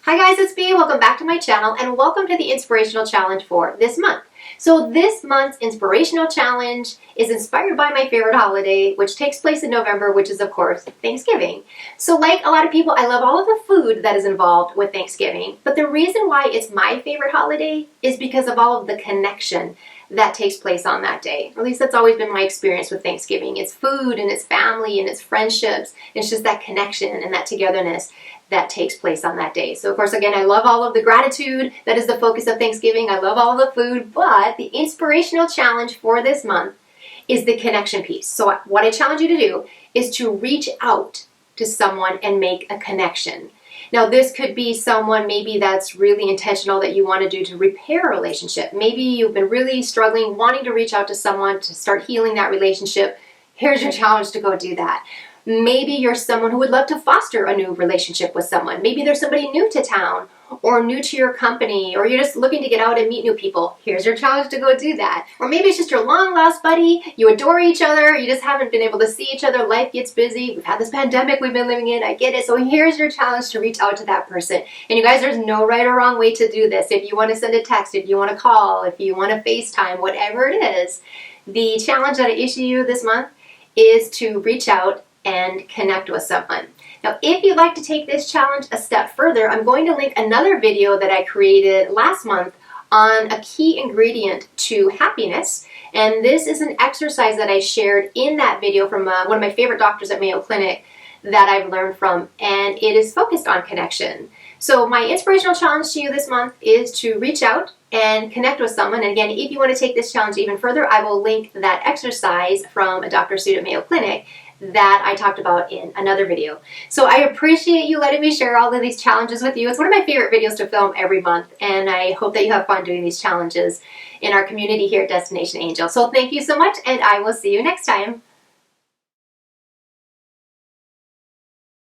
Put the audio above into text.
Hi guys, it's me. Welcome back to my channel and welcome to the Inspirational Challenge for this month. So this month's Inspirational Challenge is inspired by my favorite holiday, which takes place in November, which is of course Thanksgiving. So like a lot of people, I love all of the food that is involved with Thanksgiving, but the reason why it's my favorite holiday is because of all of the connection that takes place on that day. At least that's always been my experience with Thanksgiving. It's food and it's family and it's friendships. It's just that connection and that togetherness that takes place on that day. So of course, again, I love all of the gratitude that is the focus of Thanksgiving. I love all of the food, but the inspirational challenge for this month is the connection piece. So what I challenge you to do is to reach out to someone and make a connection. Now, this could be someone maybe that's really intentional that you want to do to repair a relationship. Maybe you've been really struggling, wanting to reach out to someone to start healing that relationship. Here's your challenge to go do that. Maybe you're someone who would love to foster a new relationship with someone. Maybe there's somebody new to town or new to your company, or you're just looking to get out and meet new people. Here's your challenge to go do that. Or maybe it's just your long lost buddy. You adore each other. You just haven't been able to see each other. Life gets busy. We've had this pandemic we've been living in. I get it. So here's your challenge to reach out to that person. And you guys, there's no right or wrong way to do this. If you want to send a text, if you want to call, if you want to FaceTime, whatever it is, the challenge that I issue you this month is to reach out and connect with someone. Now, if you'd like to take this challenge a step further, I'm going to link another video that I created last month on a key ingredient to happiness. And this is an exercise that I shared in that video from one of my favorite doctors at Mayo Clinic that I've learned from, and it is focused on connection. So my inspirational challenge to you this month is to reach out and connect with someone. And again, if you want to take this challenge even further, I will link that exercise from a Dr. Sue at Mayo Clinic that I talked about in another video. So I appreciate you letting me share all of these challenges with you. It's one of my favorite videos to film every month, and I hope that you have fun doing these challenges in our community here at Destination Angel. So thank you so much, and I will see you next time.